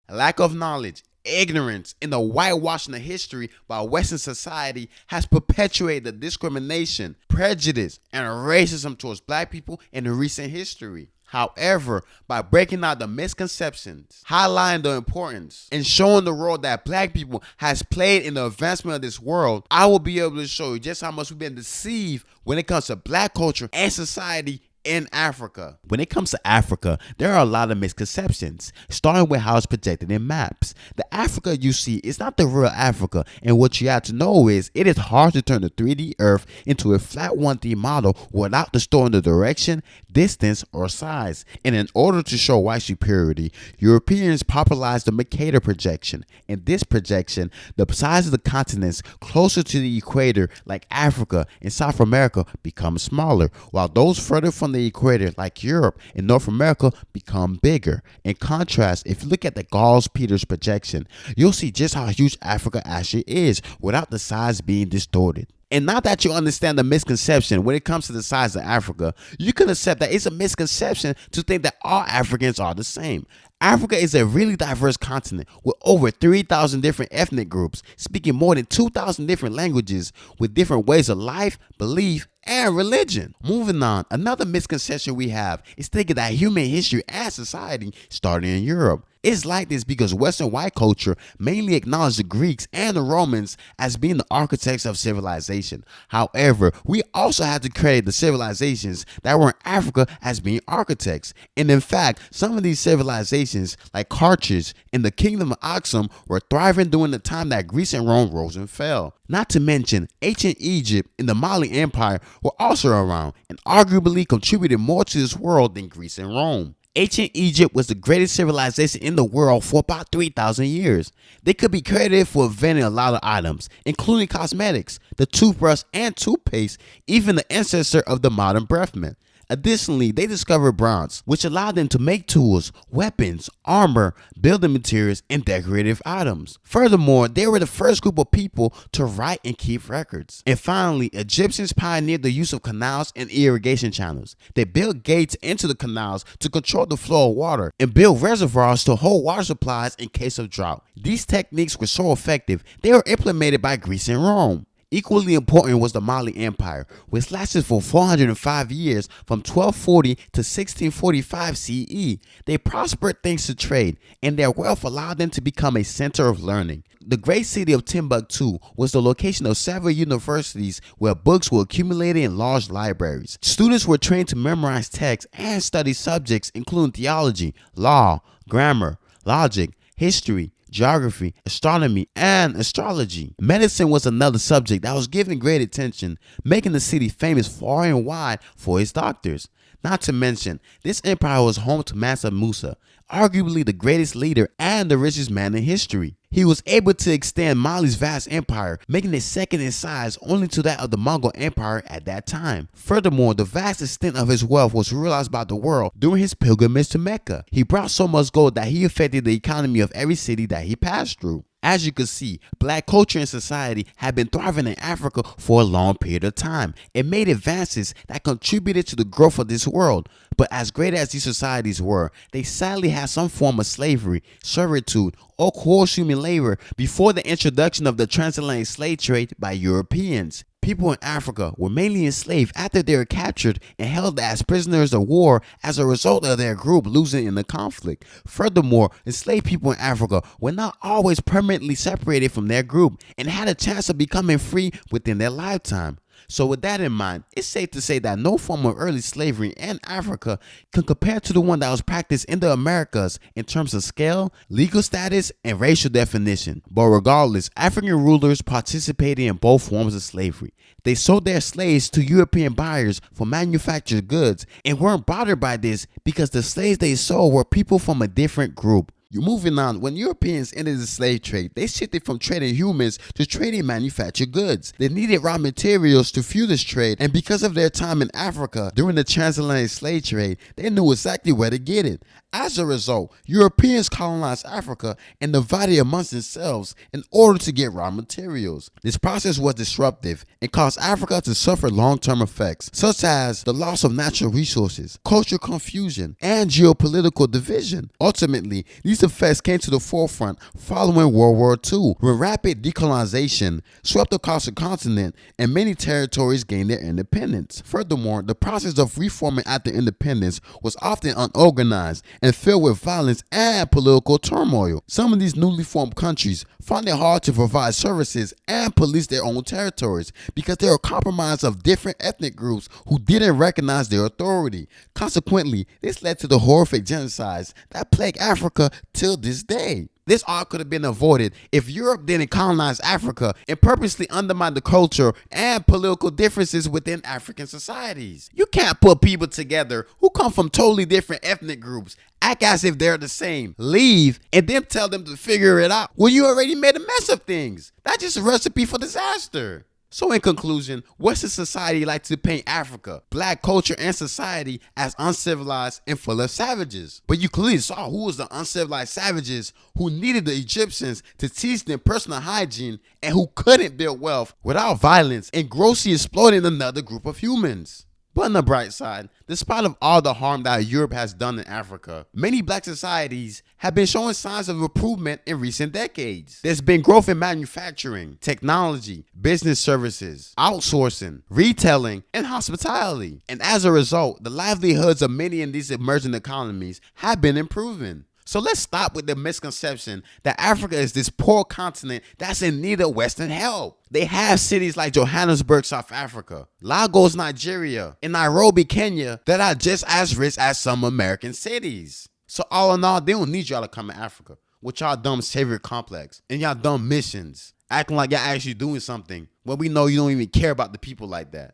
Lack of knowledge, ignorance, and the whitewashing of history by Western society has perpetuated the discrimination, prejudice, and racism towards black people in recent history. However, by breaking out the misconceptions, highlighting the importance, and showing the role that black people has played in the advancement of this world, I will be able to show you just how much we've been deceived when it comes to black culture and society in Africa. When it comes to Africa, there are a lot of misconceptions, starting with how it's projected in maps. The Africa you see is not the real Africa, and what you have to know is it is hard to turn the 3D Earth into a flat 1D model without distorting the direction, distance, or size. And in order to show white superiority, Europeans popularized the Mercator projection. In this projection, the size of the continents closer to the equator, like Africa and South America, become smaller, while those further from the equator, like Europe and North America, become bigger. In contrast, if you look at the Gauss-Peters projection, you'll see just how huge Africa actually is without the size being distorted. And now that you understand the misconception when it comes to the size of Africa, you can accept that it's a misconception to think that all Africans are the same. Africa is a really diverse continent with over 3,000 different ethnic groups, speaking more than 2,000 different languages with different ways of life, belief, and religion. Moving on, another misconception we have is thinking that human history and society started in Europe. It's like this because Western white culture mainly acknowledged the Greeks and the Romans as being the architects of civilization. However, we also have to credit the civilizations that were in Africa as being architects. And in fact, some of these civilizations, like Carthage and the Kingdom of Aksum, were thriving during the time that Greece and Rome rose and fell. Not to mention, ancient Egypt and the Mali Empire were also around and arguably contributed more to this world than Greece and Rome. Ancient Egypt was the greatest civilization in the world for about 3,000 years. They could be credited for inventing a lot of items, including cosmetics, the toothbrush and toothpaste, even the ancestor of the modern breath mint. Additionally, they discovered bronze, which allowed them to make tools, weapons, armor, building materials, and decorative items. Furthermore, they were the first group of people to write and keep records. And finally, Egyptians pioneered the use of canals and irrigation channels. They built gates into the canals to control the flow of water and built reservoirs to hold water supplies in case of drought. These techniques were so effective, they were implemented by Greece and Rome. Equally important was the Mali Empire, which lasted for 405 years from 1240 to 1645 CE. They prospered thanks to trade, and their wealth allowed them to become a center of learning. The great city of Timbuktu was the location of several universities where books were accumulated in large libraries. Students were trained to memorize texts and study subjects including theology, law, grammar, logic, history, geography, astronomy, and astrology. Medicine was another subject that was given great attention, making the city famous far and wide for its doctors. Not to mention, this empire was home to Mansa Musa, arguably the greatest leader and the richest man in history. He was able to extend Mali's vast empire, making it second in size only to that of the Mongol Empire at that time. Furthermore, the vast extent of his wealth was realized by the world during his pilgrimage to Mecca. He brought so much gold that he affected the economy of every city that he passed through. As you can see, black culture and society have been thriving in Africa for a long period of time. It made advances that contributed to the growth of this world. But as great as these societies were, they sadly had some form of slavery, servitude, or coerced human labor before the introduction of the transatlantic slave trade by Europeans. People in Africa were mainly enslaved after they were captured and held as prisoners of war as a result of their group losing in the conflict. Furthermore, enslaved people in Africa were not always permanently separated from their group and had a chance of becoming free within their lifetime. So with that in mind, it's safe to say that no form of early slavery in Africa can compare to the one that was practiced in the Americas in terms of scale, legal status, and racial definition. But regardless, African rulers participated in both forms of slavery. They sold their slaves to European buyers for manufactured goods and weren't bothered by this because the slaves they sold were people from a different group. Moving on, when Europeans entered the slave trade, they shifted from trading humans to trading manufactured goods. They needed raw materials to fuel this trade, and because of their time in Africa during the transatlantic slave trade, they knew exactly where to get it. As a result, Europeans colonized Africa and divided amongst themselves in order to get raw materials. This process was disruptive and caused Africa to suffer long-term effects, such as the loss of natural resources, cultural confusion, and geopolitical division. Ultimately, these effects came to the forefront following World War II, when rapid decolonization swept across the continent and many territories gained their independence. Furthermore, the process of reforming after independence was often unorganized and filled with violence and political turmoil. Some of these newly formed countries found it hard to provide services and police their own territories because they were compromised of different ethnic groups who didn't recognize their authority. Consequently, this led to the horrific genocides that plague Africa till this day. This all could have been avoided if Europe didn't colonize Africa and purposely undermine the culture and political differences within African societies. You can't put people together who come from totally different ethnic groups, act as if they're the same, leave, and then tell them to figure it out when you already made a mess of things. That's just a recipe for disaster. So in conclusion, Western society likes to paint Africa, black culture, and society as uncivilized and full of savages. But you clearly saw who was the uncivilized savages who needed the Egyptians to teach them personal hygiene and who couldn't build wealth without violence and grossly exploiting another group of humans. But on the bright side, despite of all the harm that Europe has done in Africa, many black societies have been showing signs of improvement in recent decades. There's been growth in manufacturing, technology, business services, outsourcing, retailing, and hospitality. And as a result, the livelihoods of many in these emerging economies have been improving. So let's stop with the misconception that Africa is this poor continent that's in need of Western help. They have cities like Johannesburg, South Africa, Lagos, Nigeria, and Nairobi, Kenya that are just as rich as some American cities. So all in all, they don't need y'all to come to Africa with y'all dumb savior complex and y'all dumb missions, acting like y'all actually doing something when we know you don't even care about the people like that.